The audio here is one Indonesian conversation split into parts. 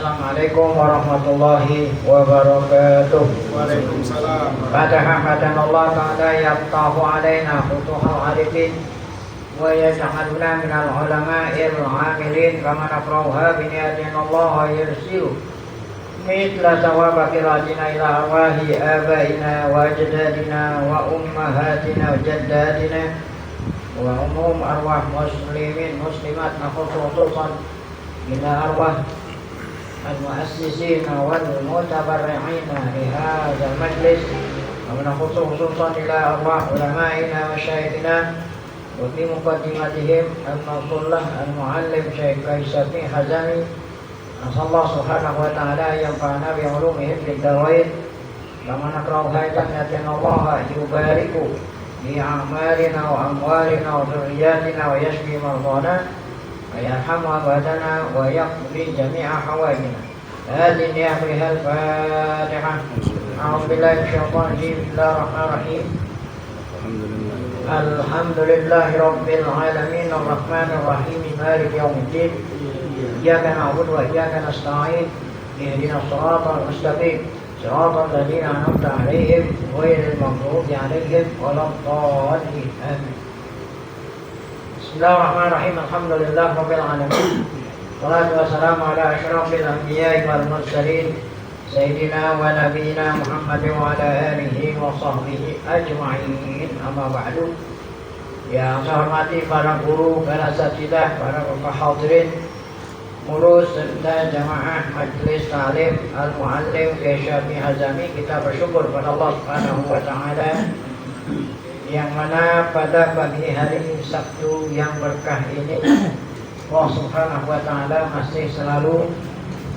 Assalamualaikum warahmatullahi wabarakatuh. Waalaikumsalam. Fatahan Allah ta'ala yaftahu alaina futuhal arifin wa yaj'aluna minal ulama'il amilin kama nafrauha biniyatin Allah yursilu mithla thawaba qiratina ila arwahi abaina wa ajdadina wa ummahatina wa jaddatina wa umum arwah muslimin muslimat khususan ila arwah المؤسسين والمتبرعين لهذا المجلس ومن خصوصا إلى أرواح علمائنا وشيخنا وفي مقدمتهم الموصول له المعلم شيخ كيسفي حزمي نسأل الله سبحانه وتعالى أن ينفعنا بعلومهم في الدارين كما نقرأ هذا أن الله يبارك في أعمالنا وأموالنا وذرياتنا ويشفي مرضانا ويرحم أمواتنا ويقضي جميع حوائجنا. هذه نعمها الفاتحة. أعوذ بالله من الشيطان الرجيم. بسم الله الرحمن الرحيم. الحمد لله رب العالمين الرحمن الرحيم مالك يوم الدين إياك نعبد وإياك نستعين اهدنا الصراط المستقيم صراط الذين أنعمت عليهم غير المغضوب عليهم ولا الضالين آمين. Bismillahirrahmanirrahim. Alhamdulillah rabbil alamin. Wassalatu wassalamu ala asyrafil anbiya'i wal mursalin sayyidina wa nabiyina Muhammadin wa ala alihi wa sahbihi ajma'in. Amma ba'du. Yang saya hormati para guru, para asatidzah, para bapak hadirin, murus serta jamaah Majelis Ta'lim Al-Muallim Syafi'i Hazami, kita bersyukur kepada Allah Subhanahu wa taala yang mana pada pagi hari Sabtu yang berkah ini Allah Subhanahu wa taala masih selalu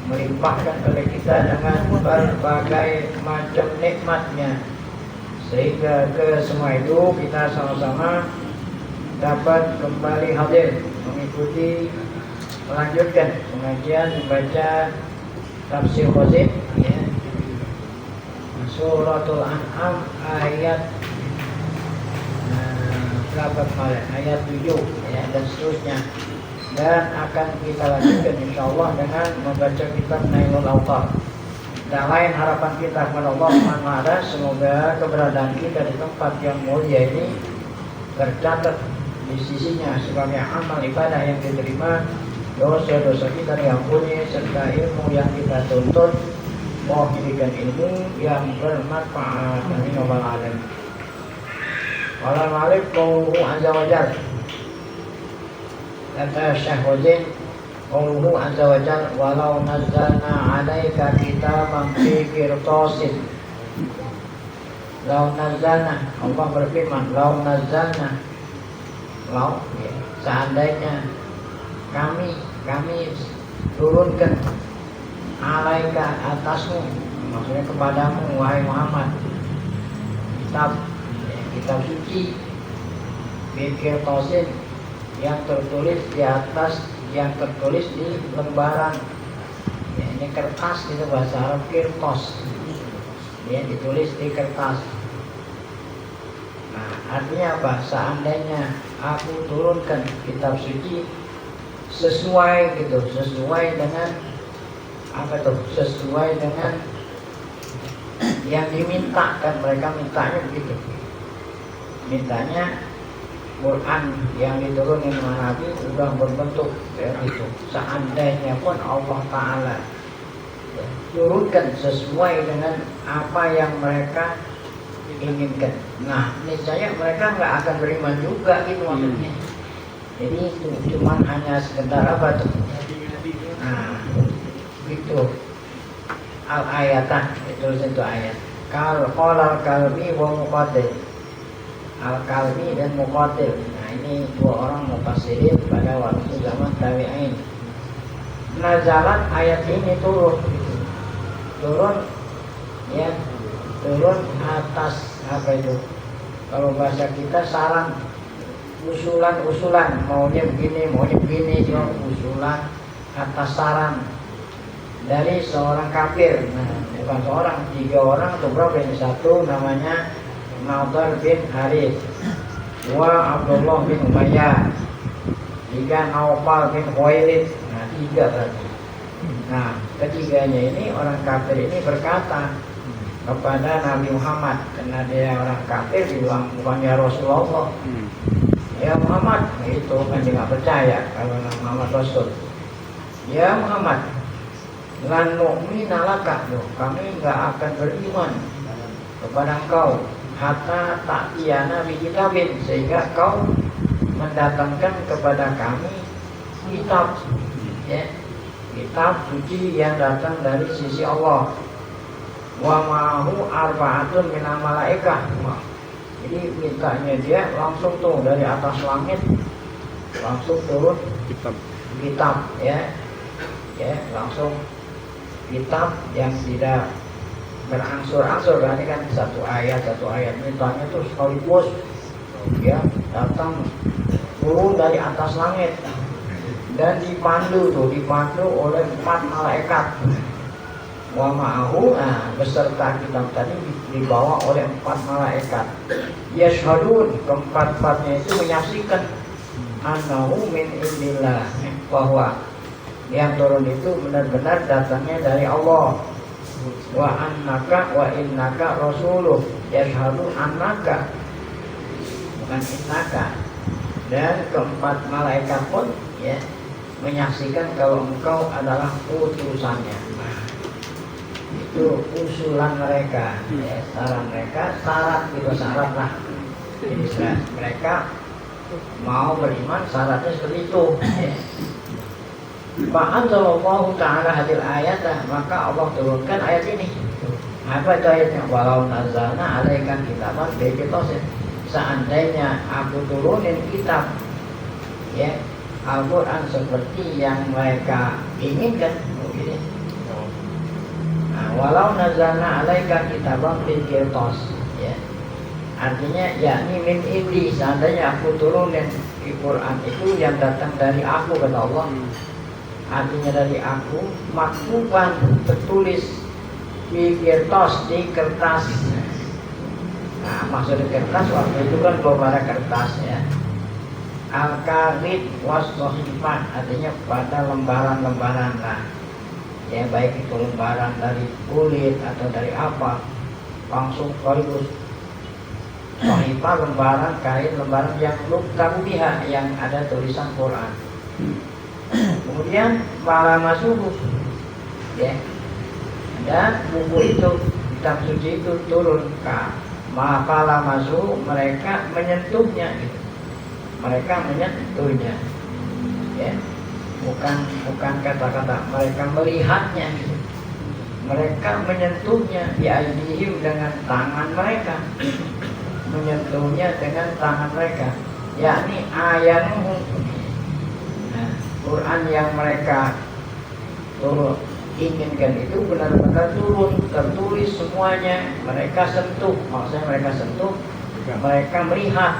melimpahkan kepada kita dengan berbagai macam nikmatnya, sehingga ke semua itu kita sama-sama dapat kembali hadir mengikuti melanjutkan pengajian membaca tafsir Qazim ya, Suratul An'am ayat berapa kemarin, ayat 7 ya, dan seterusnya, dan akan kita lanjutkan insyaallah dengan membaca kitab Nailul Awtar. Dan lain harapan kita kepada Allah SWT, semoga keberadaan kita di tempat yang mulia ini tercatat di sisinya sebagai amal ibadah yang diterima, dosa-dosa kita diampuni, serta ilmu yang kita tuntut memberikan ilmu yang bermanfaat. Amin ya rabbal alamin. Wala ma'alif qawluhu azza wa jal. Kata Syekh Wazin, qawluhu azza wa jal, walau nazzalna alaika kitaban fi qirtasin. Lau nazzalna, Allah berfirman, lau nazzalna, lau ya, seandainya kami turunkan alaika atasmu, maksudnya kepadamu wahai Muhammad, kitab suci fikir tosin yang tertulis di atas, yang tertulis di lembaran ya, ini kertas itu bahasa Arab kirtos ya, ditulis di kertas. Nah, artinya apa? Seandainya aku turunkan kitab suci sesuai gitu, sesuai dengan apa tuh? Sesuai dengan yang dimintakan, mereka mintanya begitu. Mintanya Quran yang diturunin Nabi sudah berbentuk itu. Seandainya pun Allah Ta'ala turunkan sesuai dengan apa yang mereka inginkan, nah niscaya mereka nggak akan beriman juga gitu maksudnya. Jadi itu cuma hanya sekedar apa tuh? Nah itu al-ayatan, itu ayat. Qala al-kalbi wa muqaddil, Al-Kalbi dan Muqatil. Nah ini dua orang mufassirin pada waktu zaman tabi'in. Nazalat ayat ini turun ya, turun atas apa itu? Kalau bahasa kita saran, usulan, maunya begini, usulan atas saran dari seorang kafir. Nah bukan seorang, 3 orang atau berapa ini, satu namanya Nadar bin Harith, wa Abdullah bin Umayyah, 3 Naufal bin Khuwailid. Nah 3 berarti Nah, ketiganya ini orang kafir ini berkata kepada Nabi Muhammad, karena dia orang kafir, bilang bukannya Rasulullah. Ya Muhammad, itu kan dia nggak percaya kalau Muhammad Rasul. Ya Muhammad, lan nu'mina laka, kami nggak akan beriman kepada engkau hatta ta'tiyana bi kitabin, sehingga kau mendatangkan kepada kami kitab, ya, kitab suci yang datang dari sisi Allah. Wa ma'hu arba'atun minal malaikah. Jadi mintanya dia langsung tuh dari atas langit langsung turun kitab, ya, langsung kitab yang tidak berangsur-angsur, karena ini kan satu ayat mintanya tuh sekaligus, ya, datang turun dari atas langit dan dipandu oleh 4 malaikat. Wa ma'ahu, beserta kitab tadi dibawa oleh 4 malaikat. Yashhadun, keempat-empatnya itu menyaksikan annahu min indillah, bahwa yang turun itu benar-benar datangnya dari Allah. Wa annaka wa innaka rasuluh, yashhadu annaka, bukan innaka. Dan keempat malaikat pun, ya, menyaksikan kalau engkau adalah utusannya. Itu usulan mereka, ya, saran mereka, syarat lah. Jadi mereka mau beriman, syaratnya seperti itu. Fa'anzalallahu ta'ala hadil ayat, maka Allah turunkan ayat ini. Apa itu ayatnya? Walau nazalna alaikan kitaban bejetosin, seandainya aku turunin kitab, ya, Al-Quran seperti yang mereka inginkan, begini. Walau nazalna alaika kitaban fil qirtas, ya, artinya yakni min indi, seandainya aku turunin Al-Quran itu yang datang dari aku, kata Allah, artinya dari aku, maktuban, tertulis di qirtas, di kertas. Nah, maksudnya kertas waktu itu kan beberapa kertas, ya, al-karid was-sohifah, artinya pada lembaran-lembaran lah, ya, baik itu lembaran dari kulit atau dari apa, langsung sekaligus. Sohifah, lembaran kain, lembaran yang luktabubiha, yang ada tulisan Quran. Kemudian para masuhu, ya, dan buku itu, kitab suci itu turun ke mafala masuhu, mereka menyentuhnya, gitu. Mereka menyentuhnya, ya, bukan kata-kata, mereka melihatnya, gitu. Mereka menyentuhnya di aidihim, dengan tangan mereka, menyentuhnya dengan tangan mereka, yakni ayanuhu. Nah, Quran yang mereka inginkan itu benar-benar turun, tertulis semuanya, mereka sentuh, maksudnya mereka sentuh, mereka melihat.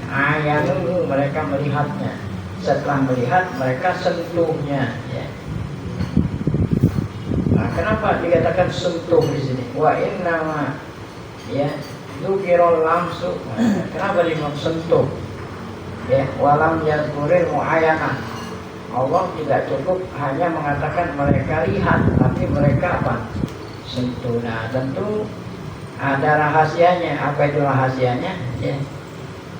Ayanuhu, mereka melihatnya. Setelah melihat, mereka sentuhnya, ya. Nah, kenapa dikatakan sentuh di sini? Wa innama, ya, dzukirul lamsu. Kenapa dimaksud sentuh? Ya, walam yazkuril muayyanah. Allah tidak cukup hanya mengatakan mereka lihat, tapi mereka apa? Sentuh. Nah, tentu ada rahasianya. Apa itu rahasianya? Ya.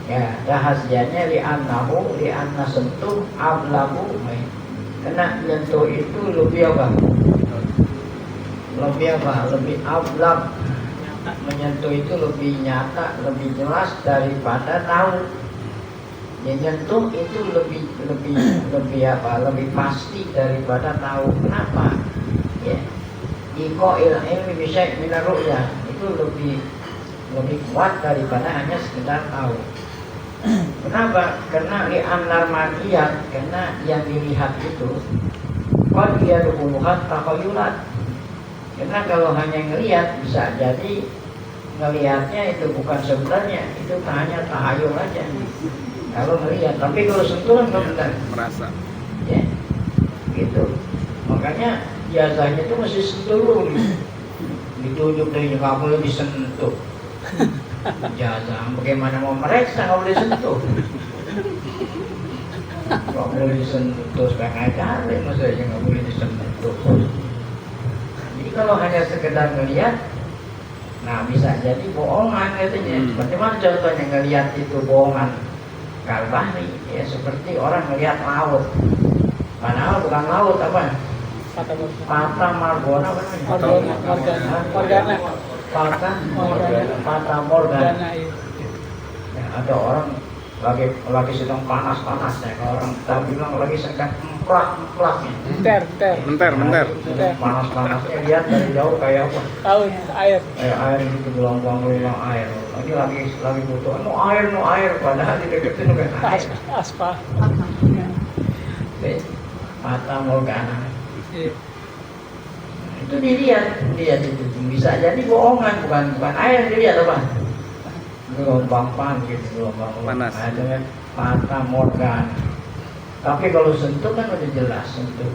Ya, rahasianya li'anna sentuh ablagu. Karena menyentuh itu lebih apa? Lebih ablab. Menyentuh itu lebih nyata, lebih jelas daripada tahu. Ya, nyentuh itu lebih pasti daripada tahu. Kenapa? Ya, iqa'il ilmi bisyai' min ar-ru'ya, itu lebih kuat daripada hanya sekedar tahu. Kenapa? Karena li'annar mar'iyat, karena yang dilihat itu qad yadkhuluhat takhayulat. Karena kalau hanya ngelihat, bisa jadi ngelihatnya itu bukan sebenarnya, itu hanya tahayul aja. Kalau ngelihat, tapi kalau sentuhan benar merasa, ya, gitu. Makanya biasanya itu mesti sentuh dulu, ditunjuk dari kamu disentuh. Jasa, bagaimana mau mereka nggak boleh sentuh? Nggak boleh disentuh setengah jari, maksudnya nggak boleh disentuh. Jadi kalau hanya sekedar ngelihat, nah bisa jadi bohongan katanya. Bagaimana contohnya ngelihat itu bohongan kalbahri? Ya seperti orang ngelihat laut, padahal bukan laut apa? Fata Morgana apa namanya? Fata Morgana. Ya, ada orang lagi sedang panas-panasnya, kalau orang kita bilang lagi sedang emplak-emplaknya. Bentar. Panas-panasnya lihat dari jauh kayak apa? Laut, air. Kayak air gitu, gelombang-gelombang air. Lagi butuh, no air, padahal di deketin udah air. Aspal. Fata Morgana. Iya. Itu dilihat itu bisa jadi bohongan, bukan air dilihat apa? Gelombang Panas. Ada Fata Morgana. Tapi kalau sentuh kan udah jelas sentuh.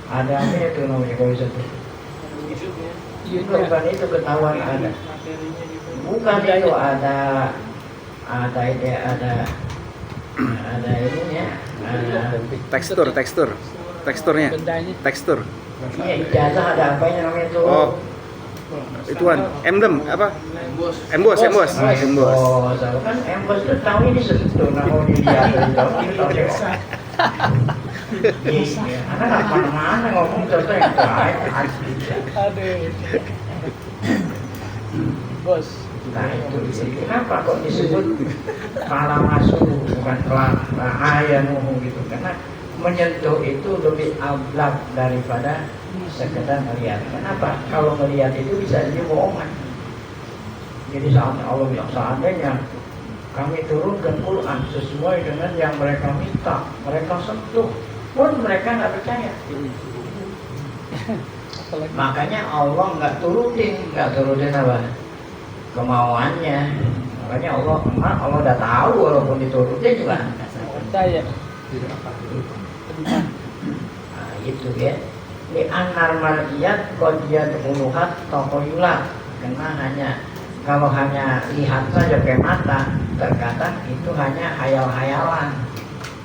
Ada apa itu namanya kalau sentuh? Bukan itu ketahuan ada. Bukan itu ada ininya. Teksturnya. Bendanya. Tekstur. Iya, ijazah ada apanya namanya itu? Oh. Ituan, emblem apa? Embos. Embos. Kan embos itu tahu ini sentuh, nah mau dilihat dari jauh ini tahu deh. Iya, anak nggak kemana-mana ngomong contoh yang lain. Aduh. Bos. Nah itu kenapa kok disebut kala masuk bukan kala ayah ngomong gitu? Karena menyentuh itu lebih ablak daripada sekedar melihat. Kenapa? Kalau melihat itu bisa jadi bohongan. Jadi saatnya Allah bilang, seandainya kami turunkan Quran sesuai dengan yang mereka minta, mereka sentuh, pun mereka nggak percaya. Makanya Allah nggak turutin apa? Kemauannya. Makanya Allah udah tahu walaupun diturutin juga Percaya. Nah, itu ya. Di anar mariyat qadiyat uluhat tokoyulat. Karena kalau hanya lihat saja ke mata, terkadang itu hanya hayal-hayalan,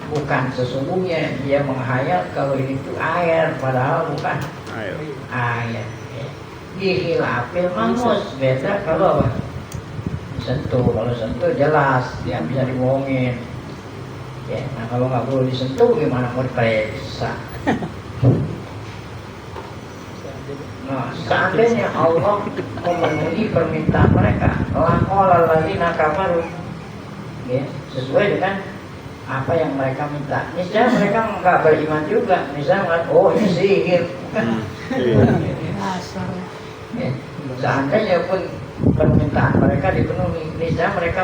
bukan sesungguhnya dia menghayal kalau itu air, padahal bukan air. Dihilafil mangus, beda kalau apa? Sentuh, kalau sentuh jelas dia bisa dibohongin. Ya, nah kalau nggak boleh disentuh gimana mau diperiksa? Nah, seandainya Allah memenuhi permintaan mereka, laqala alladziina kafaru, ya, sesuai dengan apa yang mereka minta. Misalnya mereka nggak beriman juga, misalnya, oh ini sihir. Ya, seandainya pun permintaan mereka dipenuhi, misalnya mereka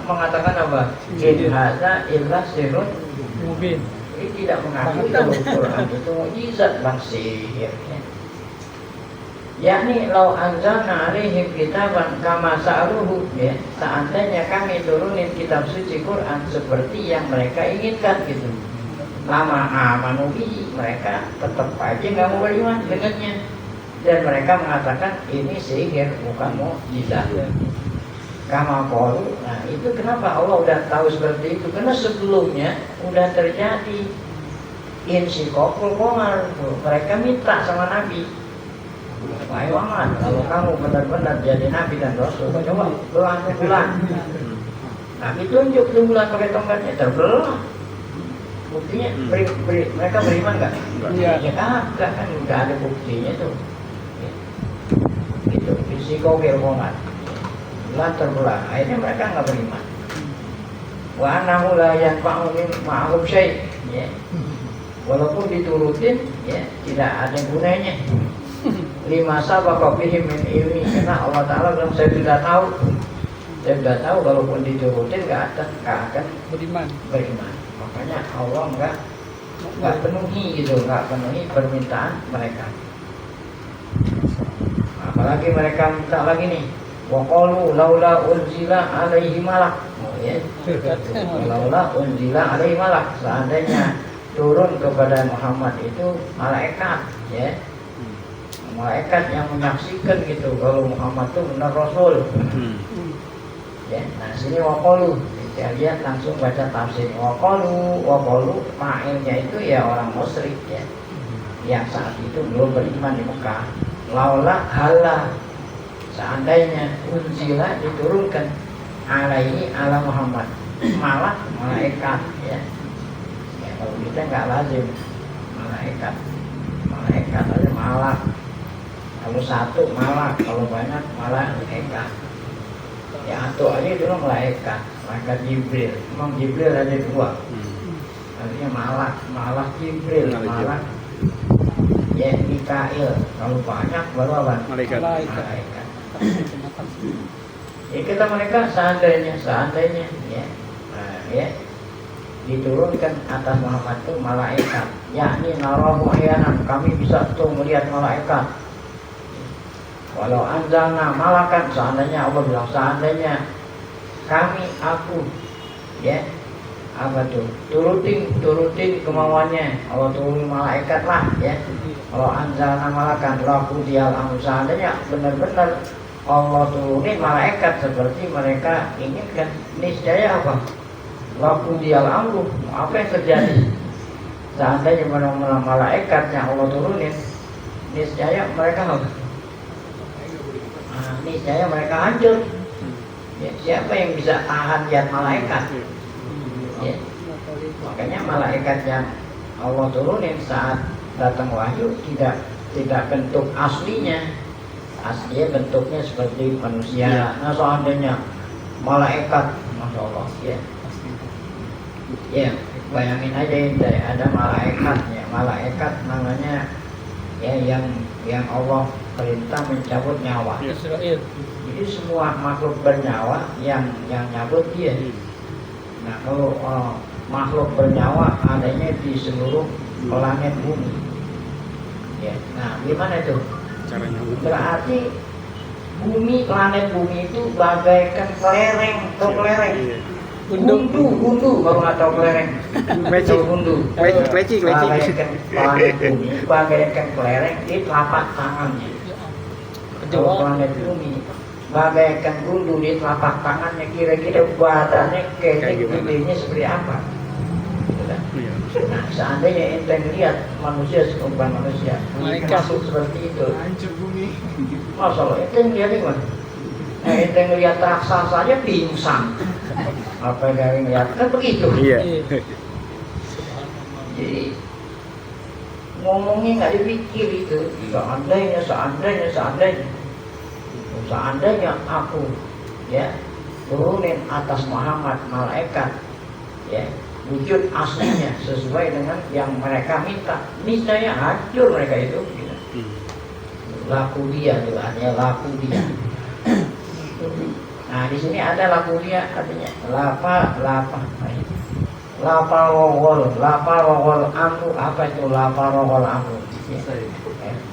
mengatakan apa? In hadza illa sirrun Mubin. Ini tidak mengakui kalau Quran itu mukjizat bang sihir. Yakni lau anzalna alaihim kitaban kama sa'aluhu, ya, seandainya kami turunin kitab suci Quran seperti yang mereka inginkan gitu, lama amanu bihi, mereka tetap aja nggak mau beriman dengannya, dan mereka mengatakan ini sihir bukan mukjizat. Kama qalu. Nah itu kenapa Allah udah tahu seperti itu, karena sebelumnya udah terjadi insikokul qamar, mereka minta sama Nabi, wahai Muhammad, kalau kamu benar-benar jadi Nabi dan Rasul, coba belah bulan. Nabi tunjuk tuh bulan pakai tongkatnya, terbelah. Buktinya mereka beriman nggak? Iya. Ya kagak, kan nggak ada buktinya tuh. Gitu, risiko kelongan. Bulan terbelah, akhirnya mereka nggak beriman. Wa annahu la yanfa'u min ma'hum syai', ya. Walaupun diturutin, ya tidak ada gunanya. Lima sabaqa bihim min ilmi, karena Allah Ta'ala bilang saya sudah tahu walaupun diturutin nggak akan beriman. Makanya Allah nggak penuhi permintaan mereka. Apalagi mereka minta lagi nih, wa qalu laula unzila alaihi malak, ya. Laula unzila alaihi malak, seandainya turun kepada Muhammad itu malaikat, ya. Malaikat yang menyaksikan gitu kalau Muhammad itu benar Rasul. Ya, nah sini waqalu Saya lihat langsung baca tafsir waqalu fa'ilnya itu ya orang musyrik ya, yang saat itu belum beriman di Mekah. Laula hala, seandainya unzila diturunkan alaihi ala Muhammad malah malaikat ya. Ya kalau kita nggak lazim malaikat ada malak, kalau satu malak, kalau banyak malaikat. Ya atau aja dulu malaikat Jibril. Memang Jibril ada dua. Artinya malak Jibril, malak ya Mikail. Kalau banyak baru apa? Malaikat. Ya kita mereka seandainya ya, nah, ya diturunkan atas Muhammad itu malaikat, yakni narahu ahyanan, kami bisa tuh melihat malaikat. Walau anzalna malakan, seandainya Allah bilang seandainya aku ya apa tuh turutin kemauannya Allah turun malaikat lah ya. Kalau anzalna malakan laku dial amru, seandainya benar-benar Allah turunin malaikat seperti mereka inginkan, niscaya apa? Laku dial amru, apa yang terjadi? Seandainya benar-benar malaikat yang Allah turunin, niscaya mereka apa? Niscaya mereka hancur. Ya, siapa yang bisa tahan lihat malaikat? Ya. Makanya malaikat yang Allah turunin saat datang wahyu tidak bentuk aslinya bentuknya seperti manusia. Nah seandainya malaikat, masya Allah ya bayangin aja ini ada malaikat namanya ya yang Allah perintah mencabut nyawa. Israel. Jadi semua makhluk bernyawa yang nyabut dia. Nah kalau makhluk bernyawa adanya di seluruh planet bumi. Ya, nah gimana itu? Caranya. Berarti planet bumi itu bagaikan kelereng atau kelereng. Gundu kalau nggak tahu kelereng. Gundu. Kleci. Bagaikan planet bumi, bagaikan kelereng di telapak tangannya. Kalau planet bumi bagaikan gundu di telapak tangannya, kira-kira badannya kayak gedenya seperti apa? Nah, seandainya ente lihat manusia bukan manusia, makhluk seperti itu, hancur bumi. Masalah ente lihat gimana? Nah, ente lihat raksasa saja pingsan. Apa yang lihat kan begitu? Iya. Jadi ngomongnya nggak dipikir itu. Seandainya aku ya turunin atas Muhammad malaikat ya wujud aslinya sesuai dengan yang mereka minta, niscaya hancur mereka itu. Laku dia tuh artinya laku dia. Nah di sini ada laku dia artinya lapa rogol amru. Apa itu lapa rogol amru?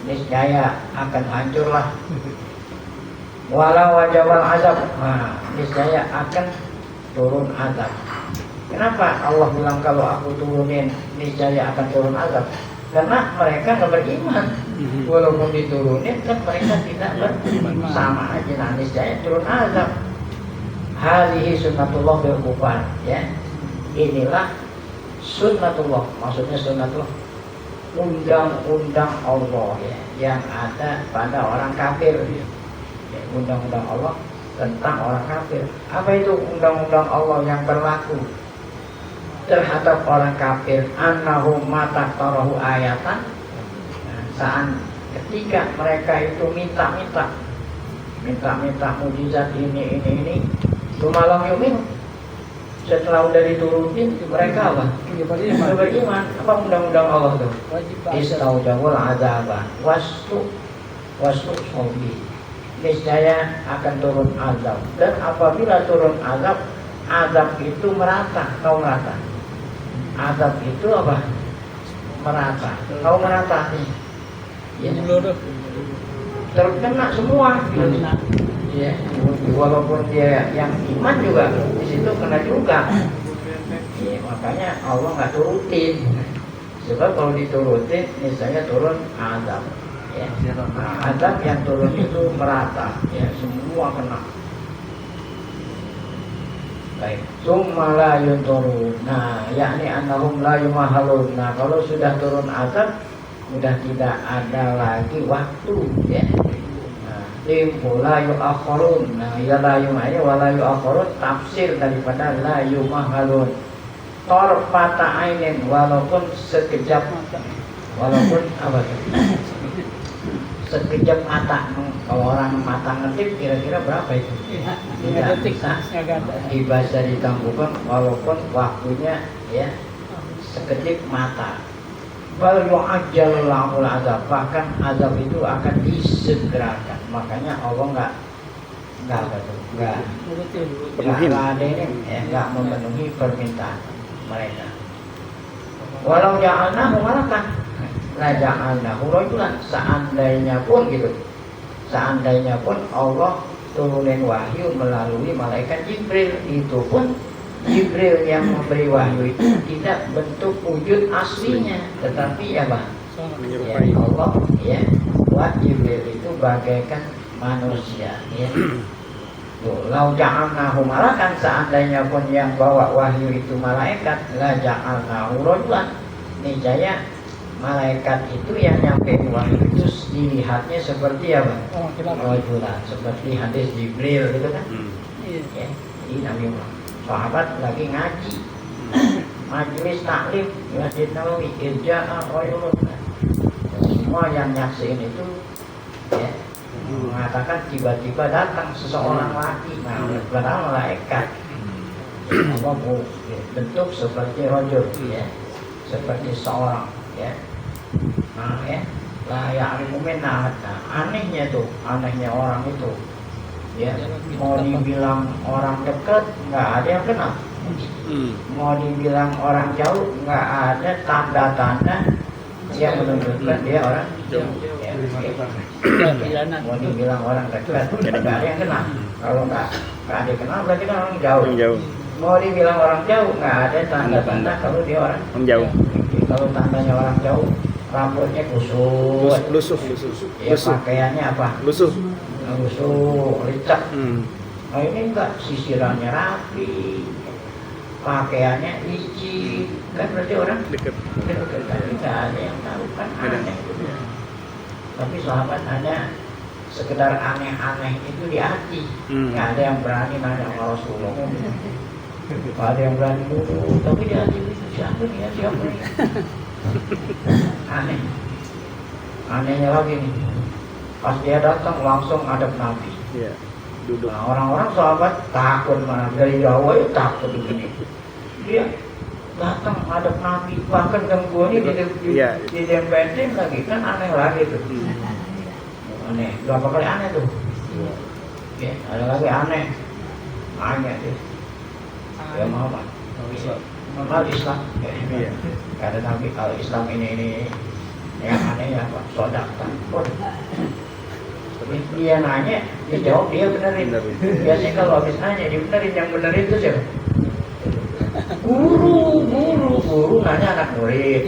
Niscaya akan hancurlah. Walau wajawal azab, niscaya akan turun azab. Kenapa Allah bilang kalau aku turunin niscaya akan turun azab? Karena mereka nggak beriman. Walaupun diturunin kan mereka tidak beriman, sama aja. Nah niscaya turun azab. Halihi sunnatullah bil kufar ya. Inilah sunnatullah, maksudnya sunnatullah undang-undang Allah ya, yang ada pada orang kafir. Undang-undang Allah tentang orang kafir. Apa itu undang-undang Allah yang berlaku terhadap orang kafir? Annahum mataqtarahu ayatan. Saat ketika mereka itu minta mujizat ini malam yumin, setelah udah diturutin mereka apa? Beriman. Apa undang-undang Allah itu? Istaujabul azaba wastu sobi, niscaya akan turun azab. Dan apabila turun azab itu merata. Tahu merata? Azab itu apa? Merata. Tahu merata nih? Ya. Terkena semua. Ya, walaupun dia yang iman juga di situ kena juga. Ya, makanya Allah nggak turutin. Sebab kalau diturutin, misalnya turun azab. Ya, azab yang turun itu merata, ya semua kena. Baik. Summa la yunturun. Nah, yakni annahum la yumahalun. Nah, kalau sudah turun azab, sudah tidak ada lagi waktu, ya. Nah, tempo la yu'akhirun. Nah, ya la yu'akhirun wa la yu'akhirun tafsir daripada la yumahalun. Torfata ainin, walaupun sekejap, walaupun apa tuh? Sekejap mata. Kalau orang mata ngetip kira-kira berapa itu? Tidak bisa dibaca ditangguhkan walaupun waktunya ya sekejap mata. Bal yu'ajjal lahul azab, bahkan azab itu akan disegerakan. Makanya Allah nggak ada ini ya, nggak memenuhi permintaan mereka. Walau ja'alnahu malakan la ja'alnahu rajulan, seandainya pun gitu, seandainya pun Allah turunin wahyu melalui malaikat Jibril, itu pun Jibril yang memberi wahyu itu tidak bentuk wujud aslinya, tetapi ya Bang, ya Allah ya buat Jibril itu bagaikan manusia ya. Lau ja'alnahu malakan, seandainya pun yang bawa wahyu itu malaikat, la ja'alnahu rajulan, niscaya malaikat itu yang nyampe wahyu itu dilihatnya seperti apa? Rajulan, seperti hadis Jibril gitu kan? Ya, ini Nabi Muhammad. Sahabat lagi ngaji, majelis taklim Masjid Nabawi, irja'a rajulun. Semua yang nyaksiin itu ya, mengatakan tiba-tiba datang seseorang lagi, nah padahal malaikat, bentuk seperti rajul ya, seperti seorang ya. Nah ya, lah ya'rifu minna. Nah, anehnya orang itu ya, mau dibilang orang dekat nggak ada yang kenal, mau dibilang orang jauh nggak ada tanda-tanda yang menunjukkan dia orang jauh ya. Mau dibilang orang dekat nggak ada yang kenal, kalau nggak ada yang kenal berarti kan orang jauh. Mau dibilang orang jauh nggak ada tanda-tanda kalau dia orang jauh. Kalau tandanya orang jauh, rambutnya kusut, lusuh, ya, pakaiannya apa? Lusuh, licak. Nah ini enggak, sisirannya rapi, pakaiannya licin, kan berarti orang dekat. Tapi nggak ada yang tahu, kan aneh. Tapi sahabat hanya sekedar aneh-aneh itu di hati, nggak ada yang berani nanya sama Rasulullah. Nggak ada yang berani dulu, tapi di hati itu siapa nih? Anehnya lagi nih, pas dia datang langsung hadap Nabi. Iya, duduk. Nah, orang-orang sahabat takut, mana dari jauh aja takut begini. Dia datang hadap Nabi, bahkan gangguannya ditempetin lagi, kan aneh lagi tuh. Aneh, berapa kali aneh tuh? Ya, ada lagi aneh tuh. Ya Muhammad, Islam. Ya. Karena Nabi kalau Islam ini yang aneh ya Pak, sodakta. Dia nanya, dia jawab, dia benerin. Biasanya kalau habis nanya, dia benerin. Yang benerin itu siapa? Guru nanya anak murid.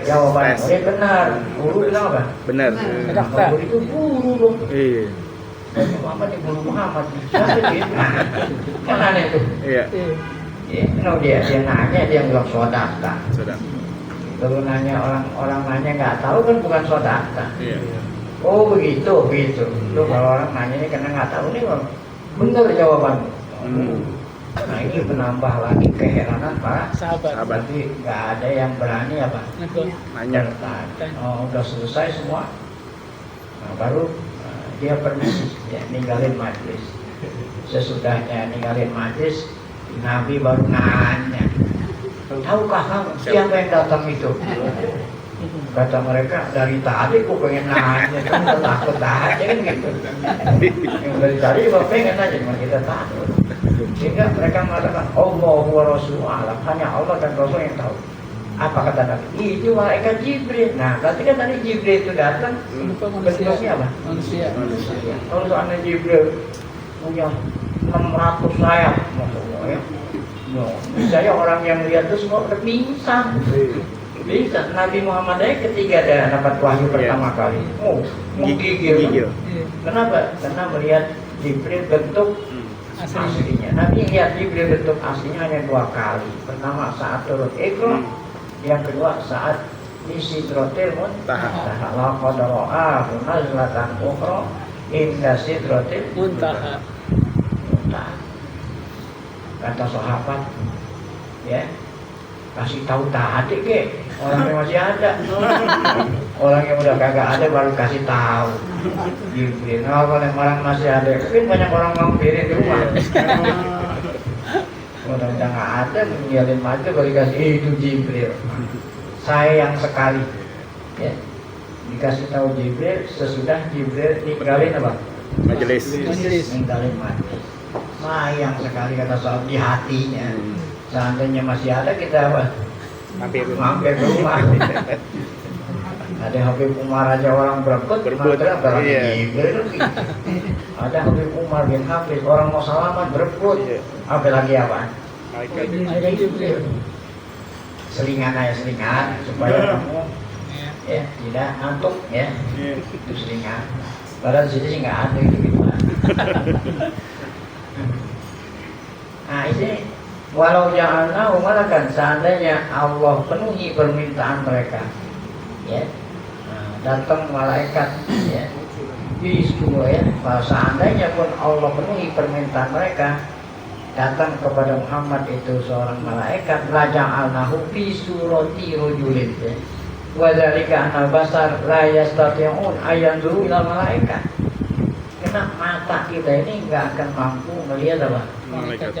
Jawaban murid benar. Guru bilang apa? Benar. Guru itu guru dong. Iya. Muhammad ini guru Muhammad. Siapa dia? Kan aneh tuh. Iya. Ya, kalau dia nanya, dia bilang sodakta. Kalau nanya orang nanya nggak tahu kan bukan sodakta. Iya. Oh begitu. Lu kalau orang nanya ini karena nggak tahu nih, benar jawabanmu. Nah ini menambah lagi keheranan para sahabat. Tapi nggak ada yang berani apa? Nanya. Oh udah selesai semua. Nah, baru dia permisi, ya, ninggalin majlis. Sesudahnya ninggalin majlis, Nabi baru nanya, tahukah kamu siapa yang datang itu? Kata mereka, dari tadi aku pengen nanya, kan takut aja kan gitu. Yang dari tadi juga pengen nanya, cuma kita takut. Sehingga mereka mengatakan, Allah wa Rasulullah, hanya Allah dan Rasul yang tahu. Apa kata Nabi? Itu malaikat Jibril. Nah, berarti kan tadi Jibril itu datang, bentuknya apa? Manusia. Kalau soalnya Jibril punya 600 sayap, ya. Bisa ya orang yang lihat itu semua udah pingsan. Bisa. Nabi Muhammad aja ketika dia dapat wahyu pertama kali, menggigil. Kenapa? Karena melihat Jibril bentuk aslinya. Nabi lihat Jibril bentuk aslinya hanya 2 kali. Pertama saat turun Iqra, yang kedua saat di Sidratil Muntaha. Laqad ra'ahu nazlatan ukhra inda Sidratil Muntaha. Kata sahabat, ya, kasih tahu tadi ke orang yang masih ada. Orang yang udah kagak ada baru kasih tahu. Jibril, nah, kalau yang orang masih ada, mungkin banyak orang ngampirin di rumah. Udah nggak ada, menjalin maju baru kasih itu Jibril. Sayang sekali, ya, dikasih tahu Jibril sesudah Jibril ninggalin apa? Majelis. Ninggalin mati. Sayang sekali kata sahabat di hatinya. Seandainya masih ada kita apa? Mampir ke rumah. Ada Habib Umar aja orang berebut, iya. Ada Habib Umar bin Hafiz orang mau salaman berebut, apalagi apa? Selingan aja selingan supaya kamu ya tidak ngantuk ya. Itu selingan. Padahal di sini sih nggak ada itu gitu. Nah ini walau ja'alna umarakan, seandainya Allah penuhi permintaan mereka, ya, datang malaikat, ya, bisu ya, seandainya pun Allah penuhi permintaan mereka, datang kepada Muhammad itu seorang malaikat, la ja'alnahu fi surati rajulin, ya, wa dzalika anal basar la yastati'un ayanzuru ila malaikat. Karena mata kita ini nggak akan mampu melihat apa?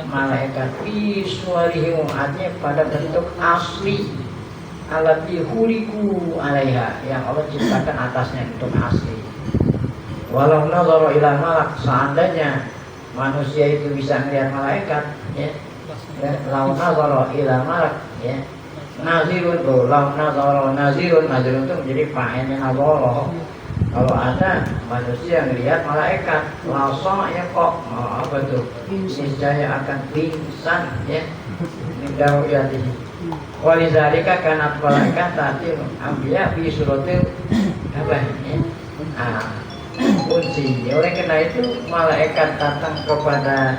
Malaikat visualihum, artinya pada bentuk asli, alati huliku alaiha, yang Allah ciptakan atasnya bentuk asli. Walau nazara ila malak, seandainya manusia itu bisa melihat malaikat, ya, lau nazara ila malak, ya, nazirun tuh, lau nazara nazirun itu menjadi fa'ilnya nazara. Kalau ada manusia melihat malaikat, langsung ya kok, apa tuh? Niscaya akan pingsan, ya. Mindau yati. Walizalika kanat malaikat tadi ambiya bi suratil apa ya? Kunci. Oleh karena itu malaikat datang kepada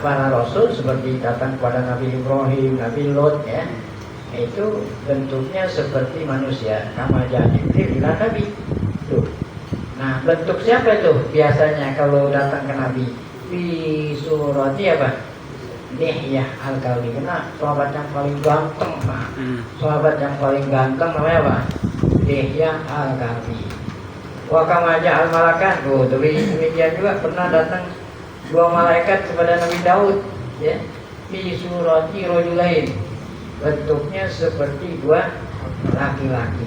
para rasul seperti datang kepada Nabi Ibrahim, Nabi Lot, ya. Itu bentuknya seperti manusia. Kama Jibril ila Nabi. Tuh. Nah, bentuk siapa itu biasanya kalau datang ke Nabi? Fi surati apa? Dihyah al-Kalbi. Karena sahabat yang paling ganteng, Pak. Sahabat yang paling ganteng namanya apa? Dihyah al-Kalbi. Wa kama ja'al malakan. Oh, demikian juga pernah datang 2 malaikat kepada Nabi Daud, ya. Fi surati rajulain. Bentuknya seperti 2 laki-laki.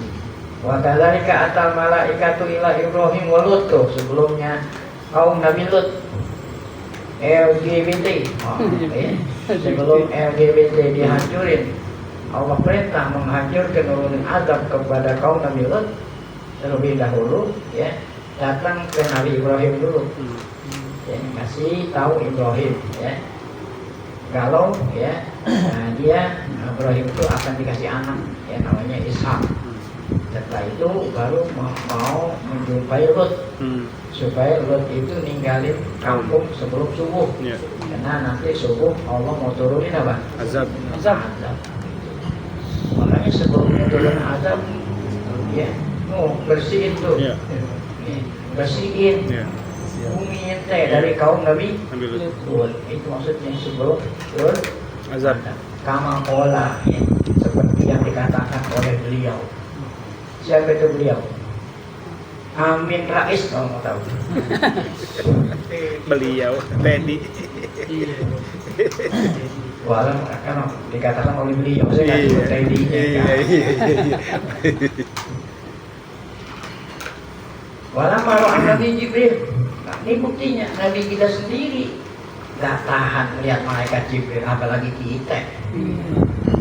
Wa kadzalika atal malaikatu ila Ibrahim wa Lut, sebelumnya kaum Nabi Lut. LGBT. Sebelum LGBT dihancurin, Allah perintah menghancurkan urunan azab kepada kaum Nabi Lut terlebih dahulu, ya. Datang ke Nabi Ibrahim dulu. Ya, kasih tahu Ibrahim, ya. Kalau ya, Ibrahim itu akan dikasih anak, ya, namanya Ishak. Setelah itu baru mau menjumpai Lut, supaya Lut itu ninggalin kampung sebelum subuh, karena nanti subuh Allah mau turunin apa? Azab. Makanya sebelum turun azab, ya, mau bersihin tuh, bersihin bumi ente dari kaum Nabi Lut. Itu maksudnya sebelum turun azab. Kama kola, ya, seperti yang dikatakan oleh beliau. Siapa itu beliau? Amin Rais, kalau mau tahu. Beliau Teddy. Walau kan dikatakan oleh beliau, saya nggak tahu Teddy. Walau kalau Nabi Jibril, nah, ini buktinya Nabi kita sendiri nggak tahan melihat malaikat Jibril, apalagi kita.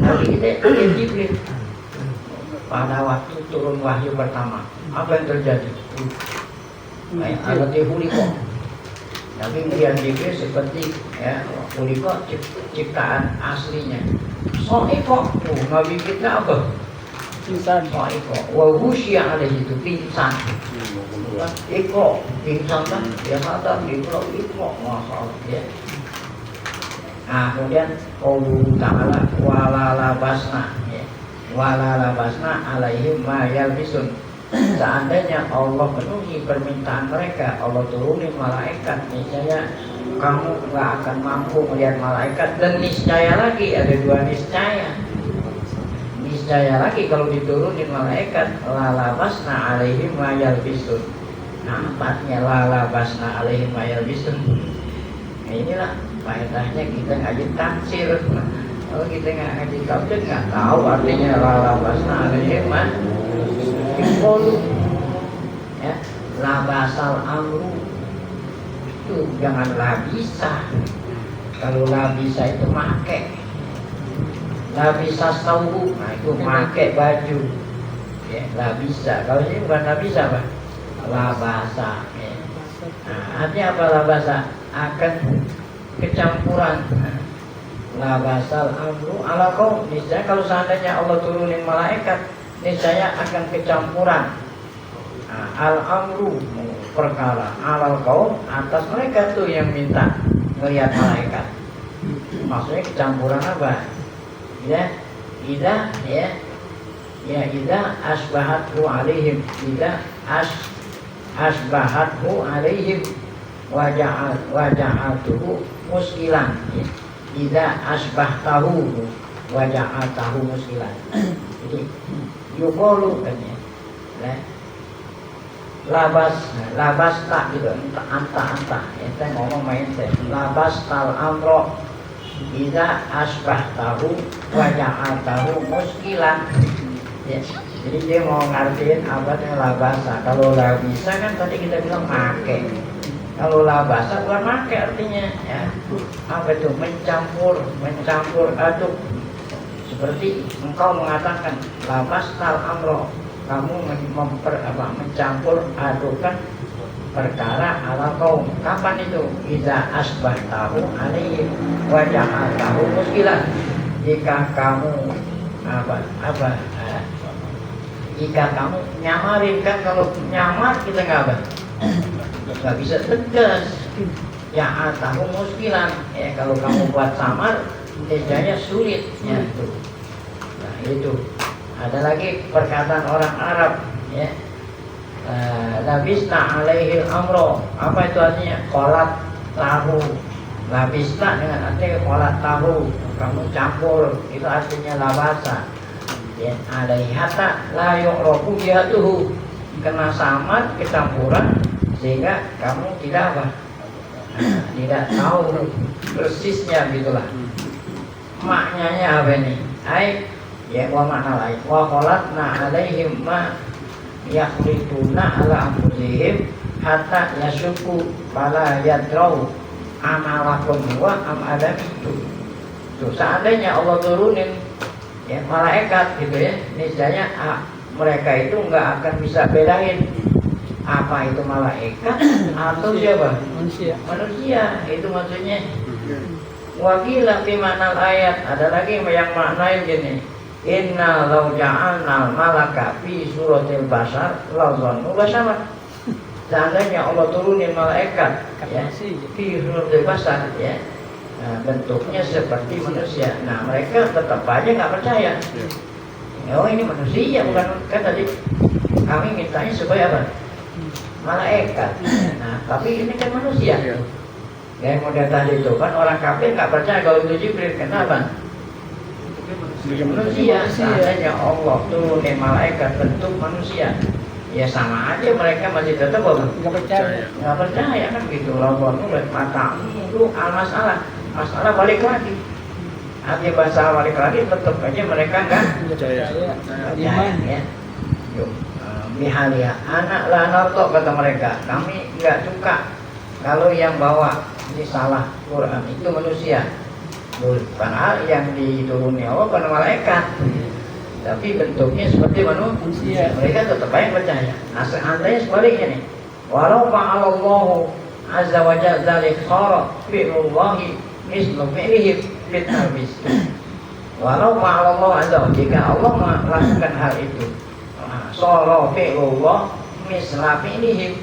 Nabi kita lihat Jibril. Pada waktu turun wahyu pertama, apa yang terjadi? Alati huliko. Tapi melihat Jibril seperti, ya, huliko ciptaan aslinya. So'iko, Nabi kita apa? Pingsan. So'iko. Wahusya ada itu pingsan. kan ikro pingsan kan dia sadar ikro masya Allah ya. Nah kemudian Allah Ta'ala wala labasna alaihim ma yalbisun. Seandainya Allah penuhi permintaan mereka, Allah turunin malaikat, niscaya kamu gak akan mampu melihat malaikat. Dan niscaya lagi, ada dua niscaya. Niscaya lagi kalau diturunin malaikat, lalabasna alaihim ma yalbisun. Nah empatnya lalabasna alaihim ma yalbisun. Nah inilah faedahnya kita ngaji tafsir. Kalau kita nggak ngaji tafsir nggak tahu artinya lalabasna alaihim ma yalbisun. Ya, labasal amru itu jangan labisa. Kalau labisa itu make. Labisa sauhu, nah itu make baju. Ya, labisa. Kalau ini bukan labisa, Pak. Labasa. Ya. Nah, artinya apa labasa? Akan kecampuran. Labasal amru ala qaum. Niscaya kalau seandainya Allah turunin malaikat, niscaya akan kecampuran. Nah, al-amru perkara alal kaum atas mereka tuh yang minta melihat malaikat. Maksudnya kecampuran apa? Ya, ida asbahathu alaihim, ida asbahathu alaihim waja'atuhu muskilan. Ida asbahtahu waja'atahu muskilan. Jadi yuqalu kan ya. Labas tak gitu, anta ya, saya ngomong main saya labas tal amro iza asbah tahu wajah tahu muskilan ya. Jadi dia mau ngartiin apa itu labasa. Kalau labisa kan tadi kita bilang make, kalau labasa bukan make artinya ya. Apa itu mencampur aduk, seperti engkau mengatakan labas tal amro, kamu mencampur adukan perkara ala kaum. Kapan itu? Iza asbah tahu alaihim wajah tahu muskilan. Jika kamu jika kamu nyamarin, kan kalau nyamar kita nggak bisa tegas. Ya tahu muskilan ya, kalau kamu buat samar niscaya sulit ya tuh. Nah itu. Ada lagi perkataan orang Arab ya. Labisna alaihil amro. Apa itu artinya? Qolat tahu. Labisna dengan arti qolat tahu, kamu campur, itu artinya labasa. Ya, alaihata la yu'rafu jihatuhu. Kena samar kecampuran sehingga kamu tidak tidak tahu persisnya gitulah. Maknanya apa ini? Ya wa makna lain wa qalatna alaihim ma yakhlifuna ala anfusihim hatta yasuku fala yadrau amalakum wa am adam itu. Tuh, seandainya Allah turunin ya malaikat gitu ya, niscaya mereka itu nggak akan bisa bedain apa itu malaikat atau siapa? Manusia. Itu maksudnya. Wakila fi manal ayat, ada lagi yang maknain gini. Inna law ja'alna malaka fi suratil basar la zannu basara. Seandainya Allah turunin malaikat ya, fi suratil basar ya, nah, bentuknya seperti manusia. Nah mereka tetap aja nggak percaya. Oh ini manusia bukan, kan tadi kami mintanya supaya apa? Malaikat. Nah tapi ini kan manusia. Yang model tadi itu kan orang kafir nggak percaya kalau itu Jibril. Kenapa? Manusia. Seandainya Allah turunin malaikat bentuk manusia, ya sama aja mereka masih tetap nggak percaya kan gitu. Lawan udah mata itu masalah balik lagi. Arti bahasa balik lagi tetap aja mereka nggak percaya ya. Yuk, mihalia anak lanoto kata mereka, kami nggak suka kalau yang bawa ini salah Quran itu manusia. Padahal yang dituruni Allah bukan malaikat, tapi bentuknya seperti manusia. Mereka tetap aja percaya. Nah, seandainya sebaliknya nih, walau fa'alallahu azza wa jalla dzalik khara fi'lullahi mislu fi'lihi fit nabis. Walau fa'alallahu azza, jika Allah melakukan hal itu, shara fi'lullah misla fi'lihi,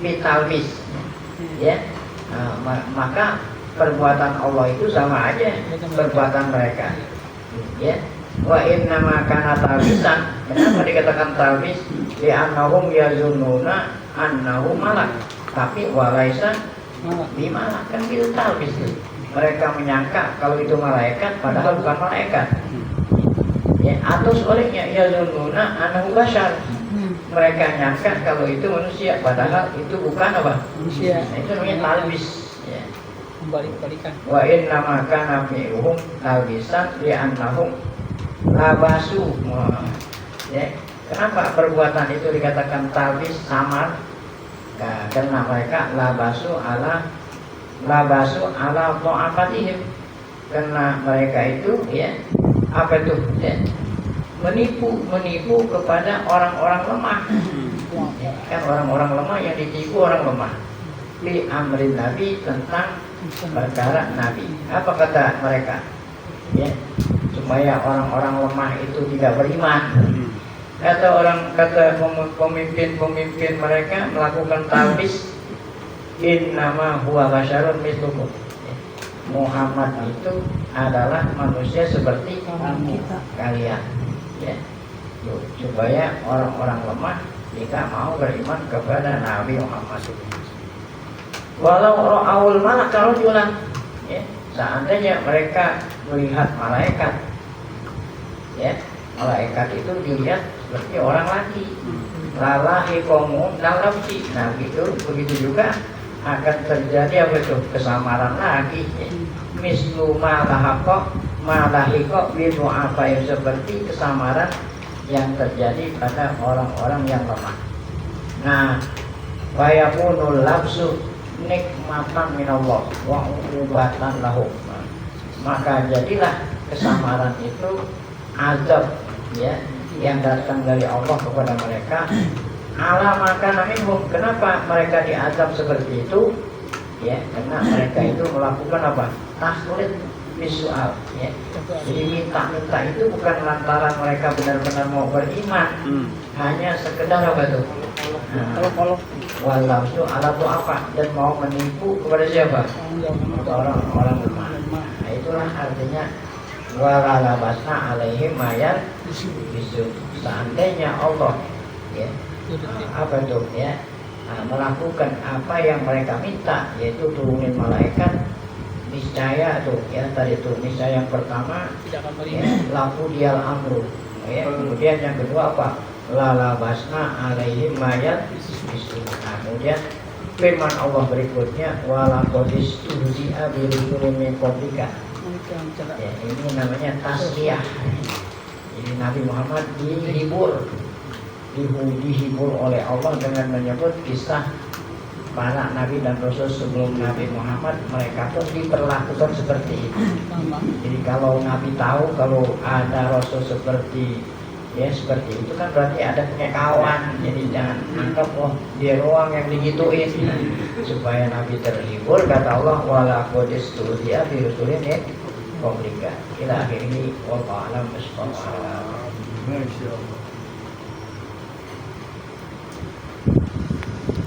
bitalbis, ya. Maka perbuatan Allah itu sama aja perbuatan mereka, ya. Wa inna ma kana talbisan. Kenapa dikatakan talbis? Li annahum yazunnuna annahu malak. Tapi walaisa bimalak, kan bil talbis itu. Mereka menyangka kalau itu malaikat padahal bukan malaikat. Ya, atau sebaliknya yazunnuna annahu bashar. Mereka nyangka kalau itu manusia padahal itu bukan apa? Manusia. Nah, itu namanya talbis, ya. Kembali-kembalikan. Wa inna ma kana fi'uhum talbisan li annahum labasu. Ya. Kenapa perbuatan itu dikatakan talbis, samar? Nah, karena mereka labasu ala ta'afatihim. Karena mereka itu, ya, apa itu? Ya, menipu kepada orang-orang lemah. Ya, kan orang-orang lemah yang ditipu orang lemah. Li amrin Nabi, tentang perkara Nabi. Apa kata mereka? Ya, supaya orang-orang lemah itu tidak beriman. Kata pemimpin mereka melakukan talbis, innama huwa basyarun mislukum. Muhammad itu adalah manusia seperti kalian, ya. Supaya orang-orang lemah tidak mau beriman kepada Nabi Muhammad. Walau ra'aul malak rajulan, ya, seandainya mereka melihat malaikat, ya, malaikat itu dilihat seperti orang laki, lalahi komun nalafsi. Nah, begitu juga akan terjadi apa itu? Kesamaran lagi, ya. Mislu malahiko bidu apa yang seperti kesamaran yang terjadi pada orang-orang yang lemah. Nah, wayakunul labsu nikmatan minallah wa ubatan lahum. Maka jadilah kesamaran itu azab, ya, yang datang dari Allah kepada mereka. Ala maka minhum. Kenapa mereka diazab seperti itu? Ya, karena mereka itu melakukan apa? Taslit visual, ya. Jadi minta itu bukan lantaran mereka benar-benar mau beriman, hanya sekedar apa tuh? Walau itu ala tuh apa? Dan mau menipu kepada siapa? Orang-orang lemah. Nah, itulah artinya walala basna alaihim mayat bisu. Seandainya Allah, ya, apa itu, ya, melakukan apa yang mereka minta, yaitu turunin malaikat, niscaya tuh, ya, tadi tuh niscaya yang pertama, ya, laku dial amru, ya. Kemudian yang kedua apa? Lala basna alaihim mayat bisu. Nah, kemudian firman Allah berikutnya wala qadis tuzi'a bi rusulin min qablika. Ya, ini namanya tasliyah. Ini Nabi Muhammad dihibur oleh Allah dengan menyebut kisah para nabi dan rasul sebelum Nabi Muhammad. Mereka pun diperlakukan seperti itu. Jadi kalau Nabi tahu kalau ada rasul seperti, ya, seperti itu, kan berarti ada punya kawan. Jadi jangan anggap dia doang yang digituin. Supaya Nabi terhibur, kata Allah wala qadis tuzi'a bi rusulin min qablika. Ila akhirih wallahu a'lam bishawab.